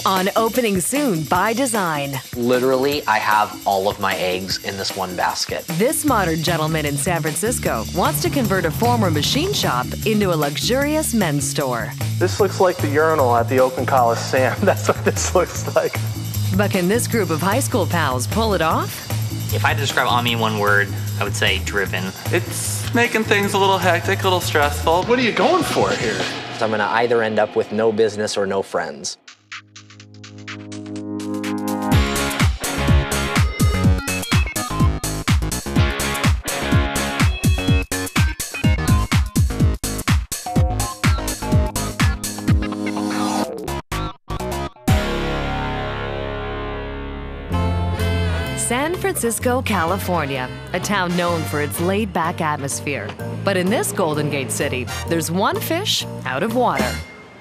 On Opening Soon by Design. Literally, I have all of my eggs in this one basket. This modern gentleman in San Francisco wants to convert a former machine shop into a luxurious men's store. This looks like the urinal at the Oakland Coliseum. That's what this looks like. But can this group of high school pals pull it off? If I had to describe Ami in one word, I would say driven. It's making things a little hectic, a little stressful. What are you going for here? I'm gonna either end up with no business or no friends. San Francisco, California, a town known for its laid-back atmosphere. But in this Golden Gate city, there's one fish out of water.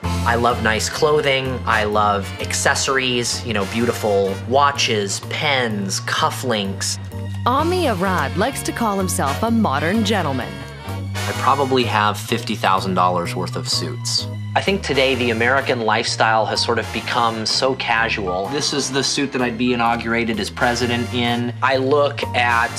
I love nice clothing, I love accessories, beautiful watches, pens, cufflinks. Ami Arad likes to call himself a modern gentleman. I probably have $50,000 worth of suits. I think today the American lifestyle has sort of become so casual. This is the suit that I'd be inaugurated as president in. I look at,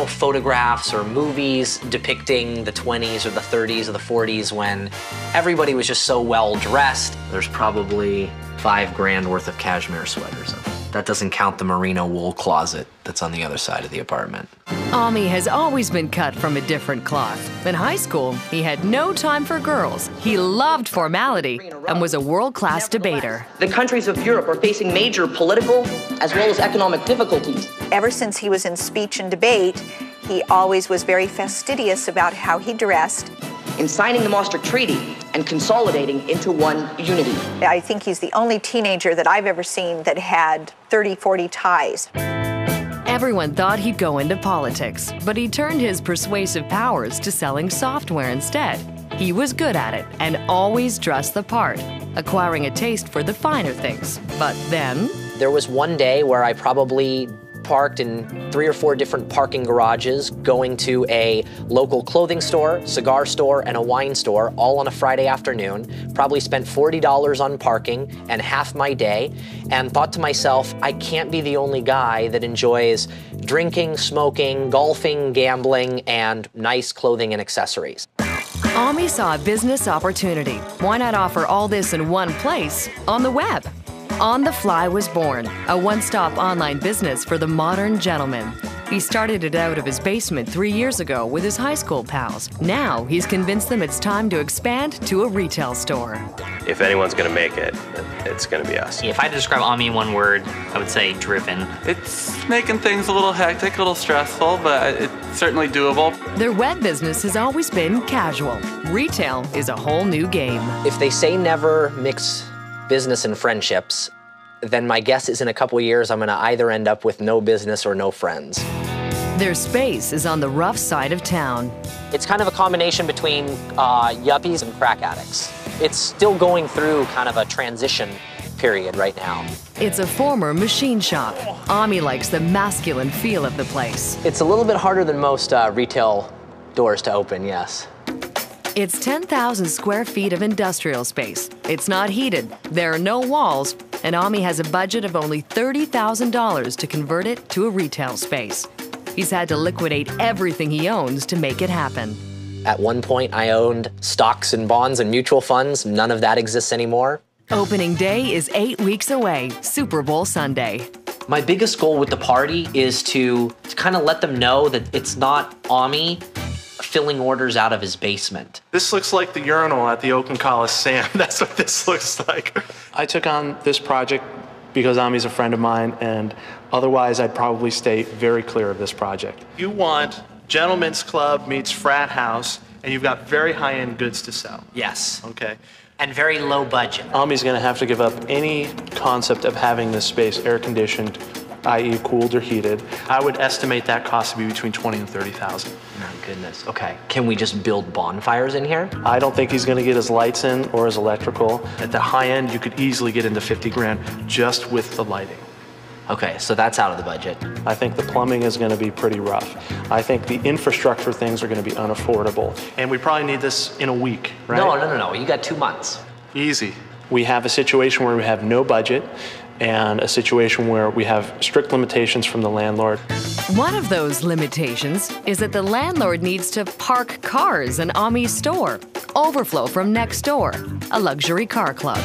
photographs or movies depicting the 20s or the 30s or the 40s when everybody was just so well dressed. There's probably $5,000 worth of cashmere sweaters. That doesn't count the merino wool closet that's on the other side of the apartment. Ami has always been cut from a different cloth. In high school, he had no time for girls. He loved formality and was a world-class debater. The countries of Europe are facing major political as well as economic difficulties. Ever since he was in speech and debate, he always was very fastidious about how he dressed. In signing the Maastricht Treaty and consolidating into one unity. I think he's the only teenager that I've ever seen that had 30, 40 ties. Everyone thought he'd go into politics, but he turned his persuasive powers to selling software instead. He was good at it and always dressed the part, acquiring a taste for the finer things. But then... There was one day where I probably parked in 3 or 4 different parking garages, going to a local clothing store, cigar store, and a wine store, all on a Friday afternoon. Probably spent $40 on parking and half my day, and thought to myself, I can't be the only guy that enjoys drinking, smoking, golfing, gambling, and nice clothing and accessories. Ami saw a business opportunity. Why not offer all this in one place on the web? On the Fly was born, a one-stop online business for the modern gentleman. He started it out of his basement 3 years ago with his high school pals. Now he's convinced them it's time to expand to a retail store. If anyone's gonna make it, it's gonna be us. If I had to describe Ami in one word, I would say driven. It's making things a little hectic, a little stressful, but it's certainly doable. Their web business has always been casual. Retail is a whole new game. If they say never mix business and friendships, then my guess is in a couple years I'm gonna either end up with no business or no friends. Their space is on the rough side of town. It's kind of a combination between yuppies and crack addicts. It's still going through kind of a transition period right now. It's a former machine shop. Ami likes the masculine feel of the place. It's a little bit harder than most retail doors to open, yes. It's 10,000 square feet of industrial space. It's not heated, there are no walls, and Ami has a budget of only $30,000 to convert it to a retail space. He's had to liquidate everything he owns to make it happen. At one point, I owned stocks and bonds and mutual funds. None of that exists anymore. Opening day is 8 weeks away, Super Bowl Sunday. My biggest goal with the party is to kind of let them know that it's not Ami filling orders out of his basement. This looks like the urinal at the Oakland Coliseum. That's what this looks like. I took on this project because Ami's a friend of mine, and otherwise I'd probably stay very clear of this project. You want gentlemen's club meets frat house, and you've got very high-end goods to sell. Yes. Okay. And very low budget. Ami's gonna have to give up any concept of having this space air-conditioned, i.e. cooled or heated. I would estimate that cost to be between $20,000 and $30,000. Oh, goodness. Okay. Can we just build bonfires in here? I don't think he's gonna get his lights in or his electrical. At the high end, you could easily get into $50,000 just with the lighting. Okay, so that's out of the budget. I think the plumbing is gonna be pretty rough. I think the infrastructure things are gonna be unaffordable. And we probably need this in a week, right? No. You got 2 months. Easy. We have a situation where we have no budget and a situation where we have strict limitations from the landlord. One of those limitations is that the landlord needs to park cars in Ami's store, overflow from next door, a luxury car club.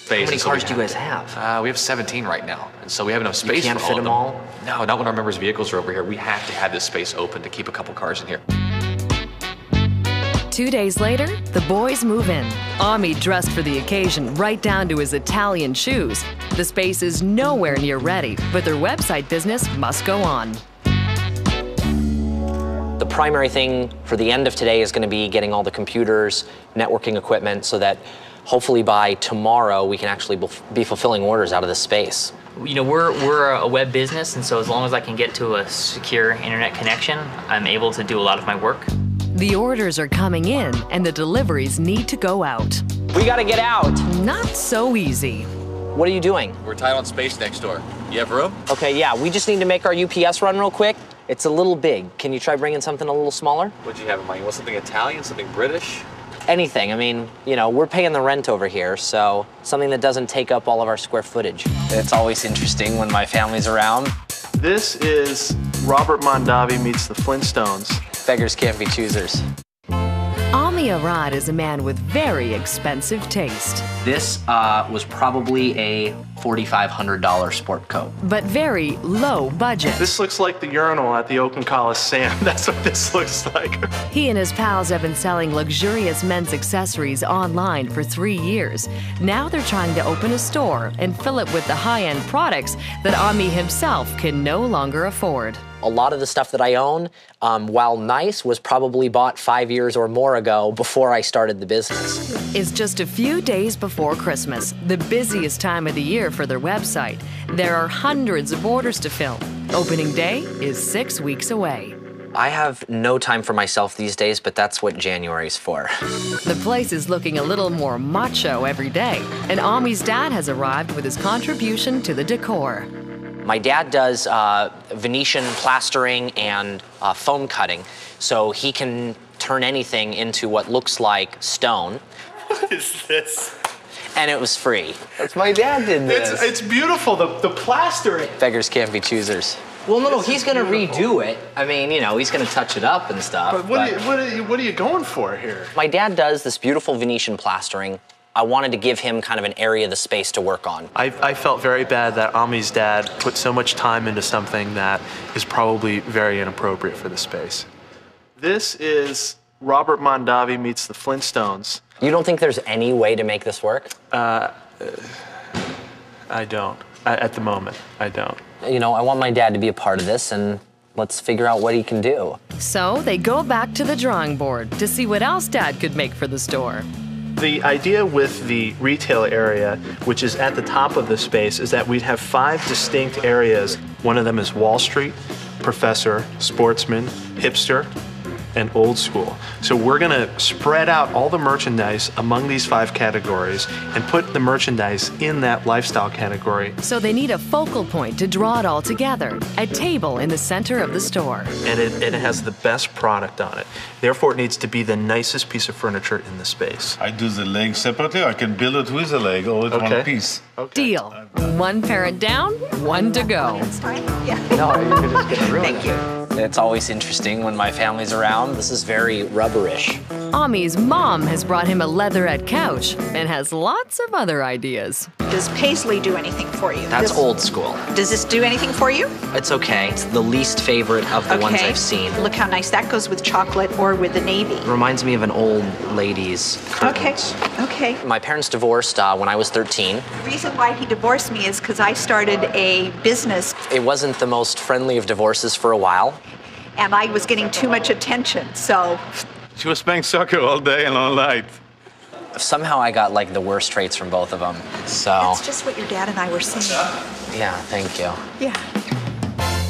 How many cars do you guys have? We have 17 right now, and so we have enough space You can't for fit all of them all? No, not when our members' vehicles are over here. We have to have this space open to keep a couple cars in here. 2 days later, the boys move in. Ami dressed for the occasion right down to his Italian shoes. The space is nowhere near ready, but their website business must go on. The primary thing for the end of today is going to be getting all the computers, networking equipment, so that hopefully by tomorrow we can actually be fulfilling orders out of this space. You know, we're a web business, and so as long as I can get to a secure internet connection, I'm able to do a lot of my work. The orders are coming in and the deliveries need to go out. We gotta get out. Not so easy. What are you doing? We're tight on space next door. You have room? Okay, yeah, we just need to make our UPS run real quick. It's a little big. Can you try bringing something a little smaller? What'd you have in mind? You want something Italian, something British? Anything. I mean, you know, we're paying the rent over here, so something that doesn't take up all of our square footage. It's always interesting when my family's around. This is Robert Mondavi meets the Flintstones. Beggars can't be choosers. Ami Arad is a man with very expensive taste, This was probably a $4,500 sport coat. but very low budget. This looks like the urinal at the Oakland Coliseum. That's what this looks like. He and his pals have been selling luxurious men's accessories online for 3 years. Now they're trying to open a store and fill it with the high-end products that Ami himself can no longer afford. A lot of the stuff that I own, while nice, was probably bought 5 years or more ago before I started the business. It's just a few days before Christmas, the busiest time of the year for their website. There are hundreds of orders to fill. Opening day is 6 weeks away. I have no time for myself these days, but that's what January's for. The place is looking a little more macho every day, and Ami's dad has arrived with his contribution to the decor. My dad does Venetian plastering and foam cutting, so he can turn anything into what looks like stone. What is this? And it was free. That's my dad did this. It's beautiful, the plastering. Beggars can't be choosers. Well, no, he's gonna redo it. I mean, you know, he's gonna touch it up and stuff. But what are you going for here? My dad does this beautiful Venetian plastering. I wanted to give him kind of an area of the space to work on. I felt very bad that Ami's dad put so much time into something that is probably very inappropriate for the space. This is Robert Mondavi meets the Flintstones. You don't think there's any way to make this work? I don't. At the moment, I don't. You know, I want my dad to be a part of this, and let's figure out what he can do. So they go back to the drawing board to see what else Dad could make for the store. The idea with the retail area, which is at the top of the space, is that we'd have 5 distinct areas. One of them is Wall Street, Professor, Sportsman, Hipster, and Old School. So we're gonna spread out all the merchandise among these 5 categories and put the merchandise in that lifestyle category. So they need a focal point to draw it all together, a table in the center of the store. And it has the best product on it. Therefore, it needs to be the nicest piece of furniture in the space. I do the leg separately. I can build it with a leg or with one piece. Okay. Deal. 1 parent down, 1 to go. That's fine. Yeah. No, you're just gonna ruin Thank you. It's always interesting when my family's around. This is very rubberish. Ami's mom has brought him a leatherette couch and has lots of other ideas. Does Paisley do anything for you? That's old school. Does this do anything for you? It's okay. It's the least favorite of the ones I've seen. Look how nice that goes with chocolate or with the navy. Reminds me of an old lady's curtains. Okay. My parents divorced when I was 13. The reason why he divorced me is because I started a business. It wasn't the most friendly of divorces for a while. And I was getting too much attention, so. She was playing soccer all day and all night. Somehow I got like the worst traits from both of them. So. That's just what your dad and I were saying. Yeah, thank you. Yeah.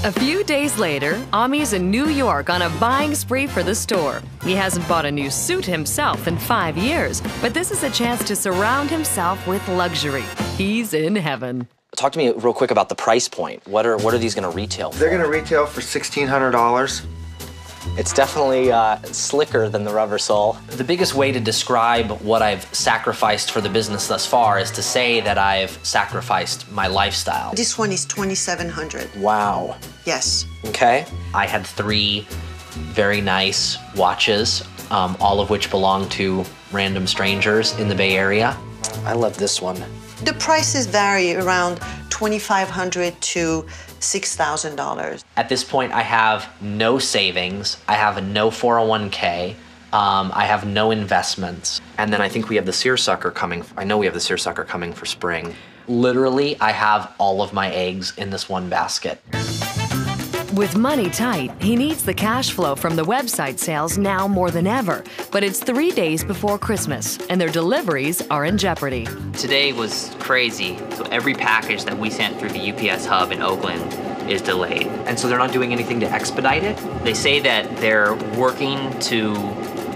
A few days later, Ami's in New York on a buying spree for the store. He hasn't bought a new suit himself in 5 years, but this is a chance to surround himself with luxury. He's in heaven. Talk to me real quick about the price point. What are these going to retail for? They're going to retail for $1,600. It's definitely slicker than the rubber sole. The biggest way to describe what I've sacrificed for the business thus far is to say that I've sacrificed my lifestyle. This one is $2,700. Wow. Yes. Okay. I had 3 very nice watches, all of which belong to random strangers in the Bay Area. I love this one. The prices vary around $2,500 to $6,000. At this point, I have no savings. I have no 401k. I have no investments. And then I think we have the seersucker coming. I know we have the seersucker coming for spring. Literally, I have all of my eggs in this one basket. With money tight, he needs the cash flow from the website sales now more than ever. But it's 3 days before Christmas, and their deliveries are in jeopardy. Today was crazy. So every package that we sent through the UPS hub in Oakland is delayed. And so they're not doing anything to expedite it? They say that they're working to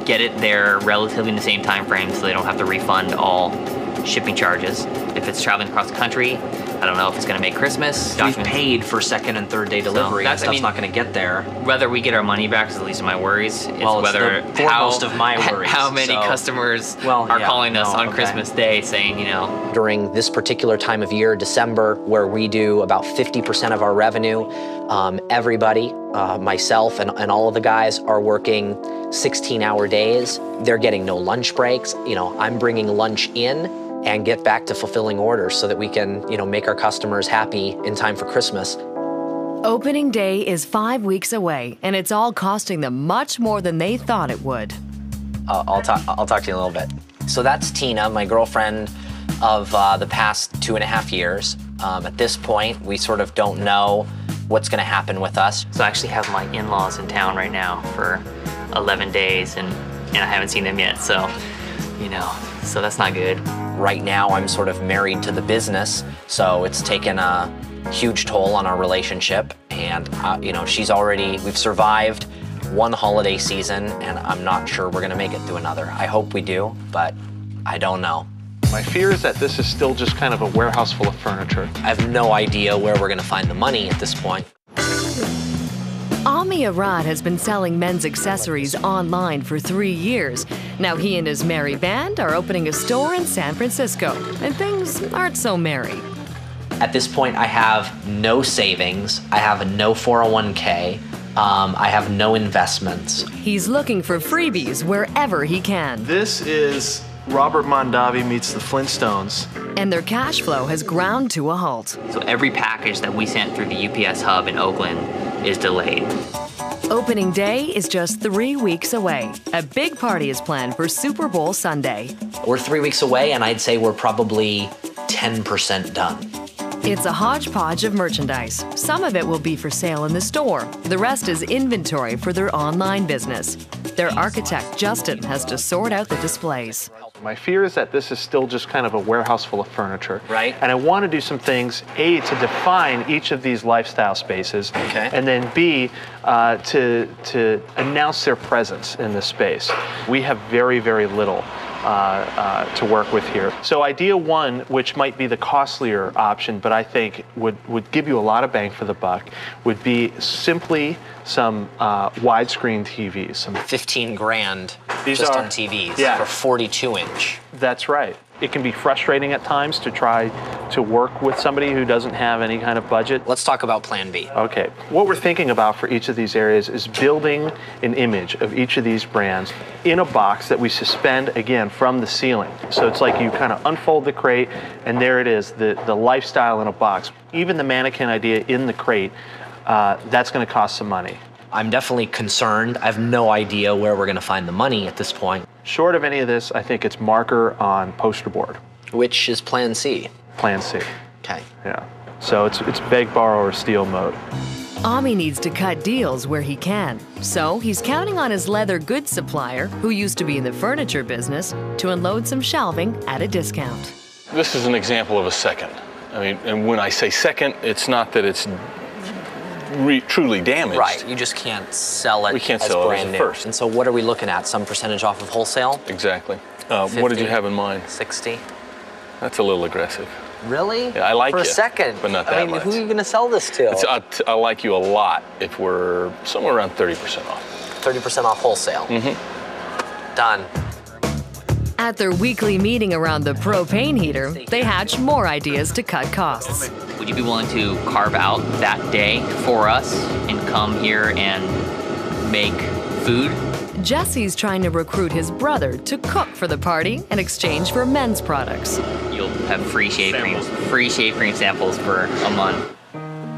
get it there relatively in the same time frame so they don't have to refund all shipping charges. If it's traveling across the country, I don't know if it's going to make Christmas. We've paid for 2nd and 3rd day delivery, and stuff's not going to get there. Whether we get our money back is the least of my worries. It's well, whether it's the foremost of my worries. How many customers are calling us on Christmas Day saying, you know. During this particular time of year, December, where we do about 50% of our revenue, everybody, myself and all of the guys are working 16-hour days. They're getting no lunch breaks. You know, I'm bringing lunch in and get back to fulfilling orders so that we can, you know, make our customers happy in time for Christmas. Opening day is 5 weeks away, and it's all costing them much more than they thought it would. I'll talk to you in a little bit. So that's Tina, my girlfriend of the past 2.5 years. At this point, we sort of don't know what's going to happen with us. So I actually have my in-laws in town right now for 11 days, and I haven't seen them yet, so, you know, so that's not good. Right now, I'm sort of married to the business, so it's taken a huge toll on our relationship. And, you know, we've survived one holiday season, and I'm not sure we're gonna make it through another. I hope we do, but I don't know. My fear is that this is still just kind of a warehouse full of furniture. I have no idea where we're gonna find the money at this point. Ami Arad has been selling men's accessories online for 3 years. Now he and his merry band are opening a store in San Francisco, and things aren't so merry. At this point, I have no savings. I have no 401k. I have no investments. He's looking for freebies wherever he can. This is Robert Mondavi meets the Flintstones. And their cash flow has ground to a halt. So every package that we sent through the UPS hub in Oakland is delayed. Opening day is just 3 weeks away. A big party is planned for Super Bowl Sunday. We're 3 weeks away, and I'd say we're probably 10% done. It's a hodgepodge of merchandise. Some of it will be for sale in the store. The rest is inventory for their online business. Their architect, Justin, has to sort out the displays. My fear is that this is still just kind of a warehouse full of furniture. Right. And I want to do some things, A, to define each of these lifestyle spaces, okay, and then B, to announce their presence in this space. We have very, very little to work with here. So idea one, which might be the costlier option, but I think would give you a lot of bang for the buck, would be simply some widescreen TVs. Some 15 grand These just are, on TVs yeah, for 42-inch. That's right. It can be frustrating at times to try to work with somebody who doesn't have any kind of budget. Let's talk about Plan B. Okay. What we're thinking about for each of these areas is building an image of each of these brands in a box that we suspend, again, from the ceiling. So it's like you kind of unfold the crate, and there it is, the lifestyle in a box. Even the mannequin idea in the crate, that's going to cost some money. I'm definitely concerned. I have no idea where we're going to find the money at this point. Short of any of this, I think it's marker on poster board. Which is Plan C? Plan C. Okay. Yeah. So it's beg, borrow, or steal mode. Ami needs to cut deals where he can. So he's counting on his leather goods supplier, who used to be in the furniture business, to unload some shelving at a discount. This is an example of a second. I mean, and when I say second, it's not that it's truly damaged. Right, you just can't sell it. We can't as sell it brand as a new. first. And so what are we looking at? Some percentage off of wholesale? Exactly. What did you have in mind? 60. That's a little aggressive. Really? Yeah, I like For you, a second. but not that I mean, much. who are you going to sell this to? I like you a lot if we're somewhere around 30% off. 30% off wholesale. Done. At their weekly meeting around the propane heater, they hatch more ideas to cut costs. Would you be willing to carve out that day for us and come here and make food? Jesse's trying to recruit his brother to cook for the party in exchange for men's products. You'll have free shave cream samples for a month.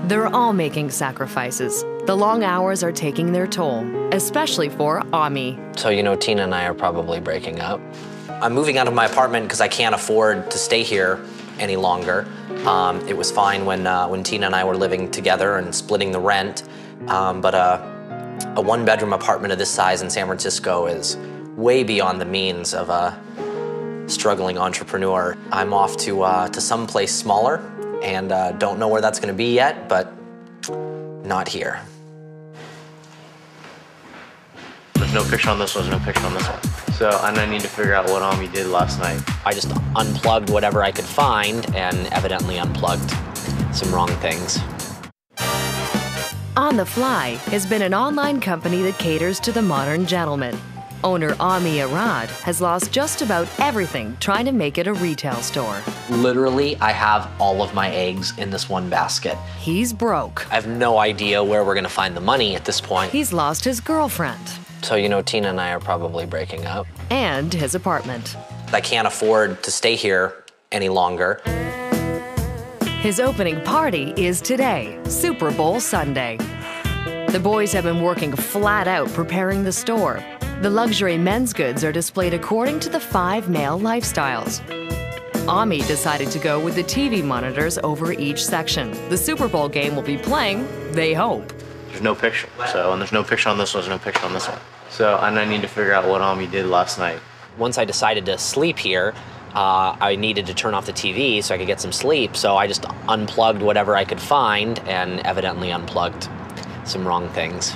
They're all making sacrifices. The long hours are taking their toll, especially for Ami. So, you know, Tina and I are probably breaking up. I'm moving out of my apartment because I can't afford to stay here any longer. It was fine when Tina and I were living together and splitting the rent, but a one-bedroom apartment of this size in San Francisco is way beyond the means of a struggling entrepreneur. I'm off to someplace smaller and don't know where that's going to be yet, but not here. There's no picture on this one, there's no picture on this one. So, and I need to figure out what Ami did last night. I just unplugged whatever I could find and evidently unplugged some wrong things. On the Fly has been an online company that caters to the modern gentleman. Owner Ami Arad has lost just about everything trying to make it a retail store. Literally, I have all of my eggs in this one basket. He's broke. I have no idea where we're gonna find the money at this point. He's lost his girlfriend. So, you know, Tina and I are probably breaking up. And his apartment. I can't afford to stay here any longer. His opening party is today, Super Bowl Sunday. The boys have been working flat out preparing the store. The luxury men's goods are displayed according to the 5 male lifestyles. Ami decided to go with the TV monitors over each section. The Super Bowl game will be playing, they hope. There's no picture. So, and there's no picture on this one, there's no picture on this one. So, and I need to figure out what Ami did last night. Once I decided to sleep here, I needed to turn off the TV so I could get some sleep. So I just unplugged whatever I could find and evidently unplugged some wrong things.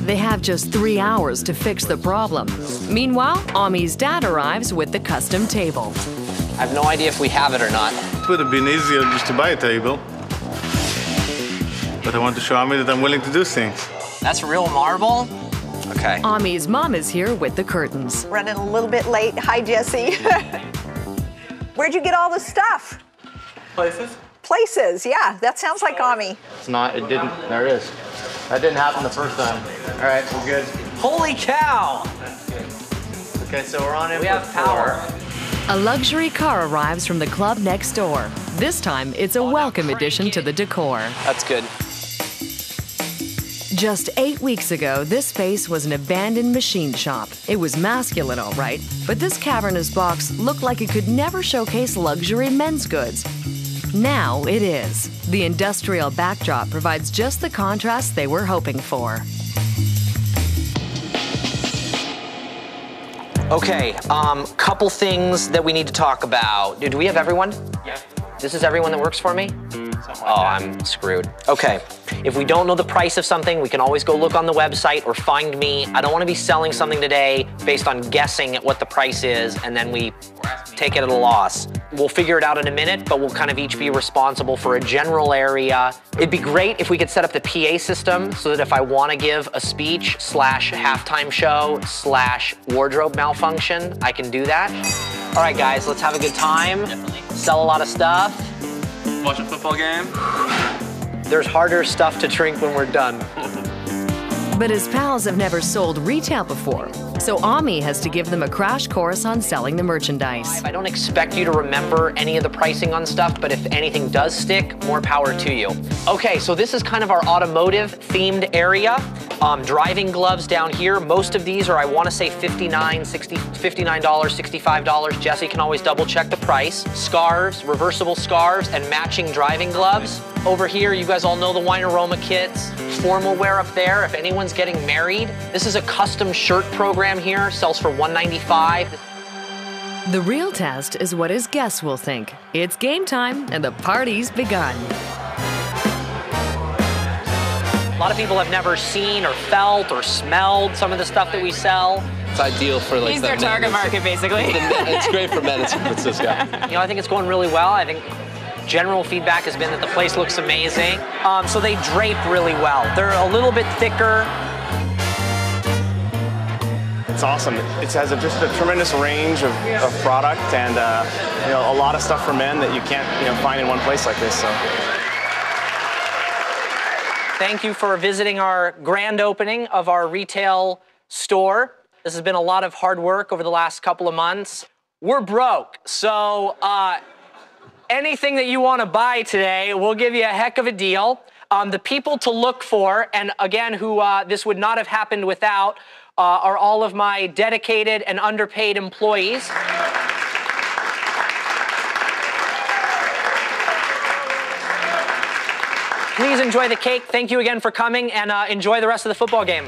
They have just 3 hours to fix the problem. Meanwhile, Ami's dad arrives with the custom table. I have no idea if we have it or not. It would have been easier just to buy a table. But I want to show Ami that I'm willing to do things. That's real marble? Okay. Ami's mom is here with the curtains. Running a little bit late. Hi, Jesse. Where'd you get all the stuff? Places? Places, yeah. That sounds like Ami. It's not, it didn't, there it is. That didn't happen the first time. All right, we're good. Holy cow! Okay, so we're on it. We have power. A luxury car arrives from the club next door. This time, it's a welcome addition to the decor. That's good. Just 8 weeks ago, this space was an abandoned machine shop. It was masculine, all right, but this cavernous box looked like it could never showcase luxury men's goods. Now it is. The industrial backdrop provides just the contrast they were hoping for. Okay, couple things that we need to talk about. Do we have everyone? Yeah. This is everyone that works for me? Oh, I'm screwed. Okay, if we don't know the price of something, we can always go look on the website or find me. I don't want to be selling something today based on guessing at what the price is and then we take it at a loss. We'll figure it out in a minute, but we'll kind of each be responsible for a general area. It'd be great if we could set up the PA system so that if I want to give a speech / halftime show / wardrobe malfunction, I can do that. All right, guys, let's have a good time. Definitely. Sell a lot of stuff. Watch a football game. There's harder stuff to drink when we're done. But his pals have never sold retail before, so Ami has to give them a crash course on selling the merchandise. I don't expect you to remember any of the pricing on stuff, but if anything does stick, more power to you. Okay, so this is kind of our automotive themed area. Driving gloves down here. Most of these are, I want to say, $59, $65. Jesse can always double check the price. Scarves, reversible scarves, and matching driving gloves. Over here, you guys all know the wine aroma kits. Formal wear up there if anyone's getting married. This is a custom shirt program here, sells for $195. The real test is what his guests will think. It's game time and the party's begun. A lot of people have never seen or felt or smelled some of the stuff that we sell. It's ideal for like He's their target market, basically. It's great for men in San Francisco. You know, I think it's going really well. I think general feedback has been that the place looks amazing. So they drape really well. They're a little bit thicker. it's awesome. It has just a tremendous range of product and you know, a lot of stuff for men that you can't find in one place like this. So. Thank you for visiting our grand opening of our retail store. This has been a lot of hard work over the last couple of months. We're broke, so anything that you want to buy today, we'll give you a heck of a deal. The people to look for, and again, who this would not have happened without, are all of my dedicated and underpaid employees. Please enjoy the cake. Thank you again for coming, and enjoy the rest of the football game.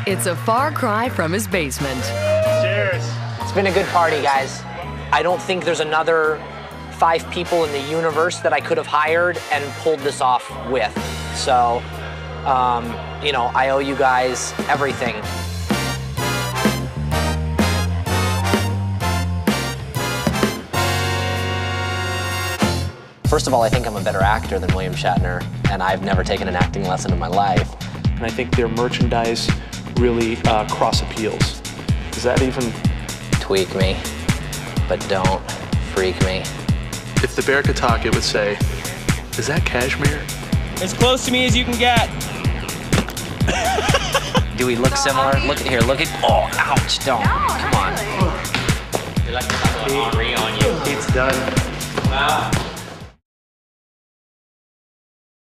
It's a far cry from his basement. Cheers. It's been a good party, guys. I don't think there's another 5 people in the universe that I could have hired and pulled this off with. So, you know, I owe you guys everything. First of all, I think I'm a better actor than William Shatner, and I've never taken an acting lesson in my life. And I think their merchandise really cross appeals. Does that even tweak me, but don't freak me? If the bear could talk, it would say, "Is that cashmere?" As close to me as you can get. Do we look similar? Look at here, look at, oh, ouch, don't, come on. You're like Henri on you. It's done. Wow.